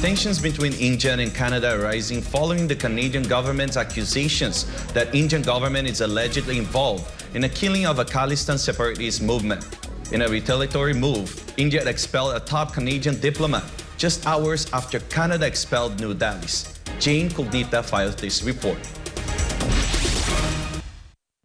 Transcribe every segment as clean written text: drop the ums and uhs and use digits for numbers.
Tensions between India and Canada are rising following the Canadian government's accusations that Indian government is allegedly involved in the killing of a Khalistan separatist movement. In a retaliatory move, India expelled a top Canadian diplomat just hours after Canada expelled New Delhi's. Jayne Codnita files this report.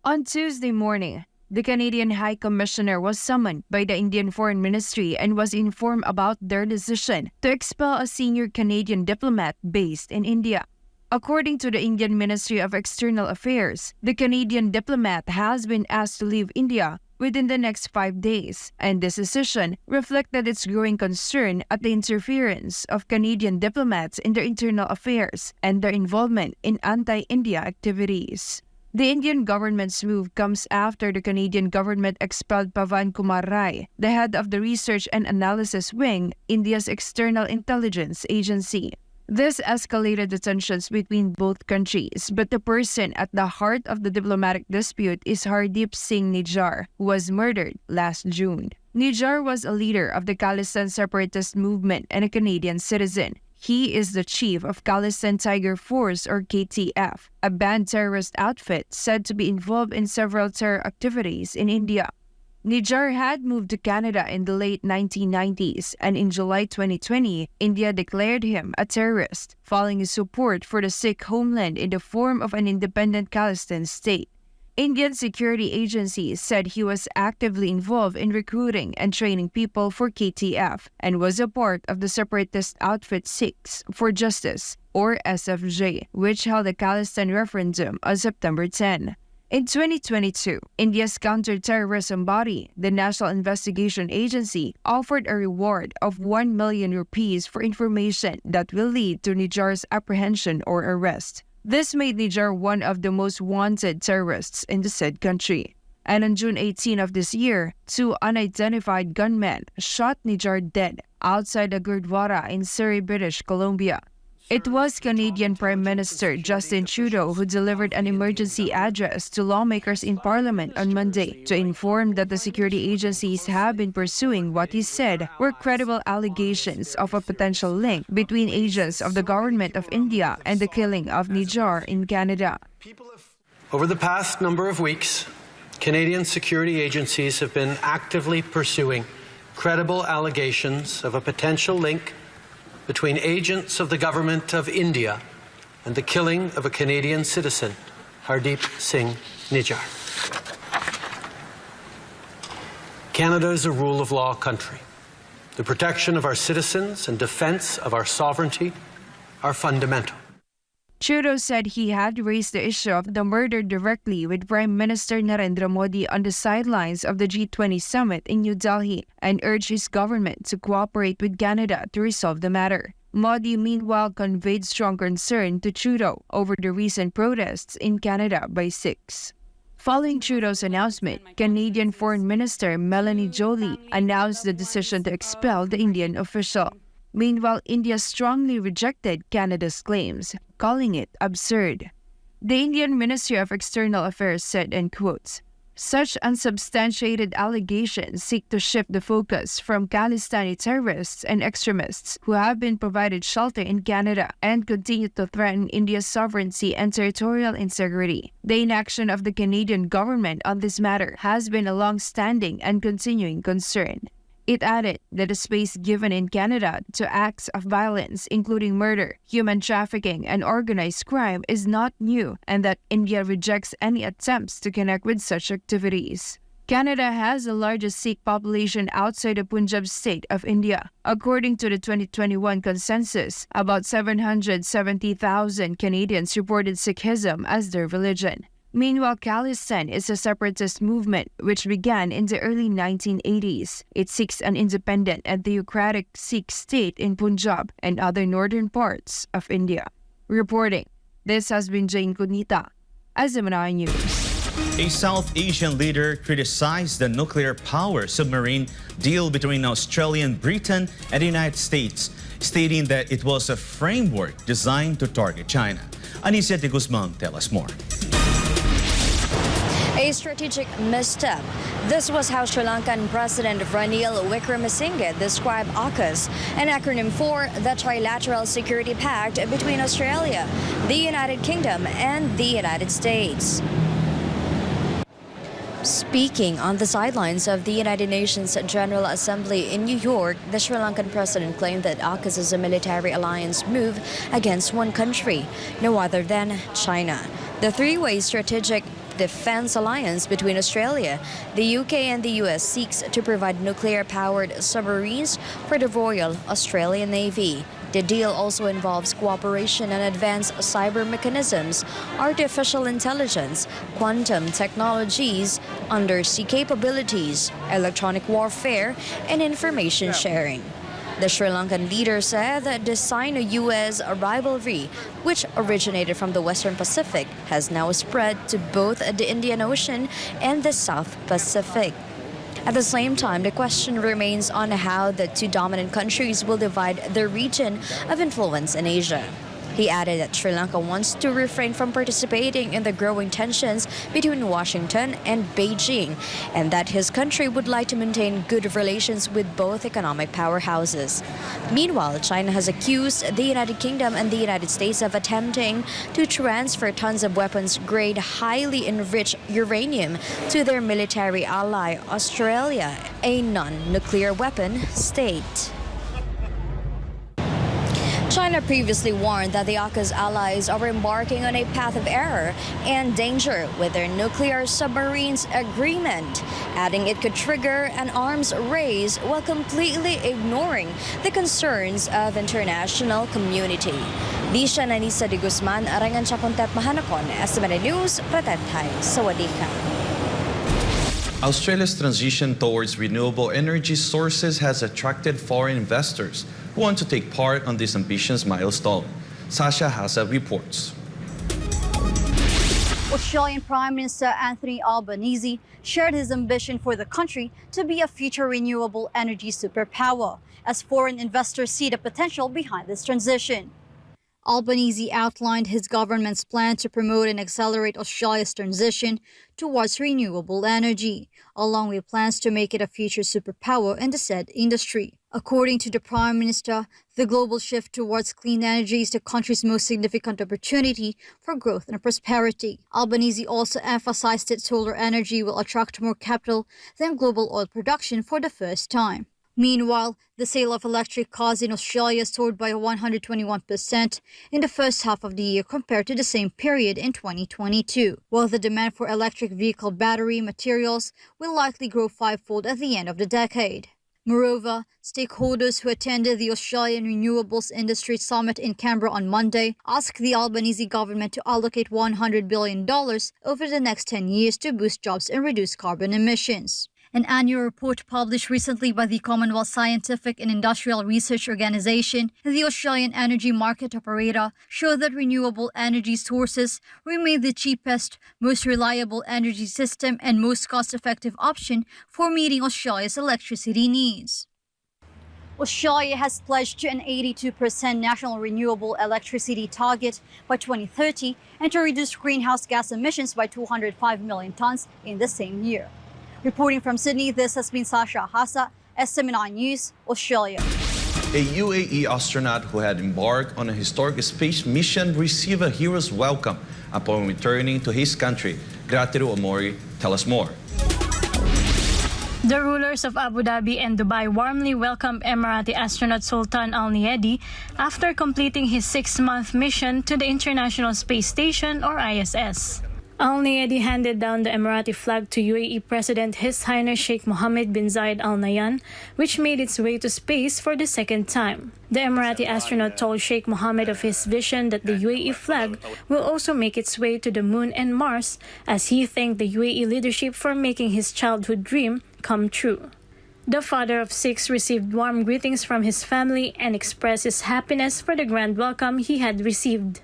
On Tuesday morning, the Canadian High Commissioner was summoned by the Indian Foreign Ministry and was informed about their decision to expel a senior Canadian diplomat based in India. According to the Indian Ministry of External Affairs, the Canadian diplomat has been asked to leave India within the next 5 days, and this decision reflected its growing concern at the interference of Canadian diplomats in their internal affairs and their involvement in anti-India activities. The Indian government's move comes after the Canadian government expelled Pavan Kumar Rai, the head of the Research and Analysis Wing, India's external intelligence agency. This escalated the tensions between both countries, but the person at the heart of the diplomatic dispute is Hardeep Singh Nijjar, who was murdered last June. Nijjar was a leader of the Khalistan separatist movement and a Canadian citizen. He is the chief of Khalistan Tiger Force, or KTF, a banned terrorist outfit said to be involved in several terror activities in India. Nijjar had moved to Canada in the late 1990s, and in July 2020, India declared him a terrorist, following his support for the Sikh homeland in the form of an independent Khalistan state. Indian security agencies said he was actively involved in recruiting and training people for KTF and was a part of the separatist outfit Sikhs for Justice, or SFJ, which held a Khalistan referendum on September 10. In 2022, India's counter-terrorism body, the National Investigation Agency, offered a reward of 1 million rupees for information that will lead to Nijjar's apprehension or arrest. This made Nijjar one of the most wanted terrorists in the said country. And on June 18 of this year, 2 unidentified gunmen shot Nijjar dead outside a Gurdwara in Surrey, British Columbia. It was Canadian Prime Minister Justin Trudeau who delivered an emergency address to lawmakers in Parliament on Monday to inform that the security agencies have been pursuing what he said were credible allegations of a potential link between agents of the Government of India and the killing of Nijjar in Canada. Over the past number of weeks, Canadian security agencies have been actively pursuing credible allegations of a potential link between agents of the Government of India and the killing of a Canadian citizen, Hardeep Singh Nijjar. Canada is a rule of law country. The protection of our citizens and defense of our sovereignty are fundamental. Trudeau said he had raised the issue of the murder directly with Prime Minister Narendra Modi on the sidelines of the G20 summit in New Delhi and urged his government to cooperate with Canada to resolve the matter. Modi, meanwhile, conveyed strong concern to Trudeau over the recent protests in Canada by Sikhs. Following Trudeau's announcement, Canadian Foreign Minister Melanie Joly announced the decision to expel the Indian official. Meanwhile, India strongly rejected Canada's claims, calling it absurd. The Indian Ministry of External Affairs said, in quotes, "Such unsubstantiated allegations seek to shift the focus from Khalistani terrorists and extremists who have been provided shelter in Canada and continue to threaten India's sovereignty and territorial integrity. The inaction of the Canadian government on this matter has been a long-standing and continuing concern." It added that the space given in Canada to acts of violence, including murder, human trafficking, and organized crime, is not new, and that India rejects any attempts to connect with such activities. Canada has the largest Sikh population outside the Punjab state of India. According to the 2021 consensus, about 770,000 Canadians reported Sikhism as their religion. Meanwhile, Khalistan is a separatist movement which began in the early 1980s. It seeks an independent and theocratic Sikh state in Punjab and other northern parts of India. Reporting, this has been Jayne Codnita, SMNI News. A South Asian leader criticized the nuclear power submarine deal between Australia and Britain and the United States, stating that it was a framework designed to target China. Anicia de Guzman tells us more. A a strategic misstep. This was how Sri Lankan President Ranil Wickremesinghe described AUKUS, an acronym for the Trilateral Security Pact between Australia, the United Kingdom, and the United States. Speaking on the sidelines of the United Nations General Assembly in New York, the Sri Lankan president claimed that AUKUS is a military alliance move against one country, no other than China. The three-way strategic defense alliance between Australia, the UK, and the US seeks to provide nuclear-powered submarines for the Royal Australian Navy. The deal also involves cooperation on advanced cyber mechanisms, artificial intelligence, quantum technologies, undersea capabilities, electronic warfare, and information sharing. The Sri Lankan leader said that the Sino-US rivalry, which originated from the Western Pacific, has now spread to both the Indian Ocean and the South Pacific. At the same time, the question remains on how the two dominant countries will divide their region of influence in Asia. He added that Sri Lanka wants to refrain from participating in the growing tensions between Washington and Beijing, and that his country would like to maintain good relations with both economic powerhouses. Meanwhile, China has accused the United Kingdom and the United States of attempting to transfer tons of weapons-grade, highly enriched uranium to their military ally, Australia, a non-nuclear weapon state. China previously warned that the AUKUS allies are embarking on a path of error and danger with their nuclear submarines agreement, adding it could trigger an arms race while completely ignoring the concerns of international community. Di siya Nanisa de Guzman, arangan siya kontet mahanakon, SMN News, Pratetay, Sawadika. Australia's transition towards renewable energy sources has attracted foreign investors who want to take part on this ambitious milestone. Sasha Hasa reports. Australian Prime Minister Anthony Albanese shared his ambition for the country to be a future renewable energy superpower, as foreign investors see the potential behind this transition. Albanese outlined his government's plan to promote and accelerate Australia's transition towards renewable energy, along with plans to make it a future superpower in the said industry. According to the Prime Minister, the global shift towards clean energy is the country's most significant opportunity for growth and prosperity. Albanese also emphasized that solar energy will attract more capital than global oil production for the first time. Meanwhile, the sale of electric cars in Australia soared by 121% in the first half of the year compared to the same period in 2022, while the demand for electric vehicle battery materials will likely grow fivefold at the end of the decade. Moreover, stakeholders who attended the Australian Renewables Industry Summit in Canberra on Monday asked the Albanese government to allocate $100 billion over the next 10 years to boost jobs and reduce carbon emissions. An annual report published recently by the Commonwealth Scientific and Industrial Research Organisation and the Australian Energy Market Operator showed that renewable energy sources remain the cheapest, most reliable energy system and most cost-effective option for meeting Australia's electricity needs. Australia has pledged to an 82% national renewable electricity target by 2030 and to reduce greenhouse gas emissions by 205 million tonnes in the same year. Reporting from Sydney, this has been Sasha Hasa, SMN News, Australia. A UAE astronaut who had embarked on a historic space mission received a hero's welcome upon returning to his country. Gratiru Omori, tell us more. The rulers of Abu Dhabi and Dubai warmly welcomed Emirati astronaut Sultan Al Neyadi after completing his 6-month mission to the International Space Station, or ISS. Al Neyadi handed down the Emirati flag to UAE President His Highness Sheikh Mohammed bin Zayed Al Nahyan, which made its way to space for the second time. The Emirati astronaut told Sheikh Mohammed of his vision that the UAE flag will also make its way to the moon and Mars, as he thanked the UAE leadership for making his childhood dream come true. The father of 6 received warm greetings from his family and expressed his happiness for the grand welcome he had received.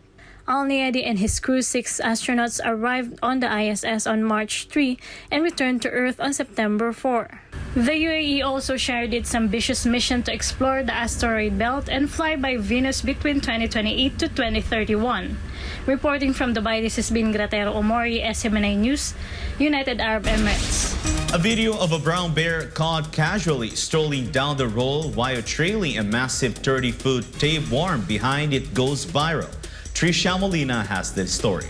Alniedi and his crew 6 astronauts arrived on the ISS on March 3 and returned to Earth on September 4. The UAE also shared its ambitious mission to explore the asteroid belt and fly by Venus between 2028 to 2031. Reporting from Dubai, this has been Gratero Omori, SMNA News, United Arab Emirates. A video of a brown bear caught casually strolling down the road while trailing a massive 30-foot tapeworm behind it goes viral. Trisha Molina has this story.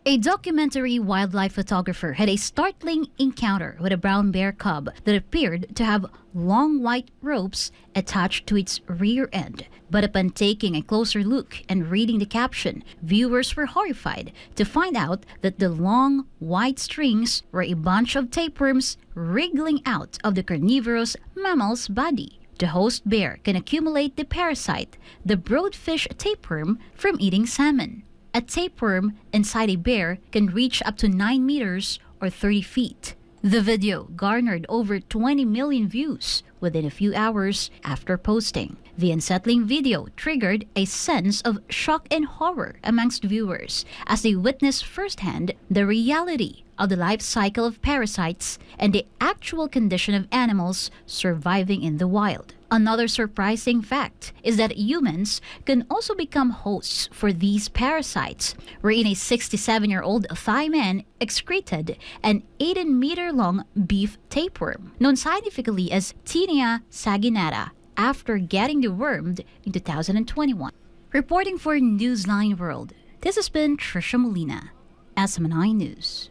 A documentary wildlife photographer had a startling encounter with a brown bear cub that appeared to have long white ropes attached to its rear end. But upon taking a closer look and reading the caption, viewers were horrified to find out that the long white strings were a bunch of tapeworms wriggling out of the carnivorous mammal's body. The host bear can accumulate the parasite, the broadfish tapeworm, from eating salmon. A tapeworm inside a bear can reach up to 9 meters or 30 feet. The video garnered over 20 million views within a few hours after posting. The unsettling video triggered a sense of shock and horror amongst viewers as they witnessed firsthand the reality of the life cycle of parasites and the actual condition of animals surviving in the wild. Another surprising fact is that humans can also become hosts for these parasites, wherein a 67-year-old Thai man excreted an 18-meter-long beef tapeworm, known scientifically as Tinea saginata, after getting dewormed in 2021. Reporting for Newsline World, this has been Trisha Molina, SMNI News.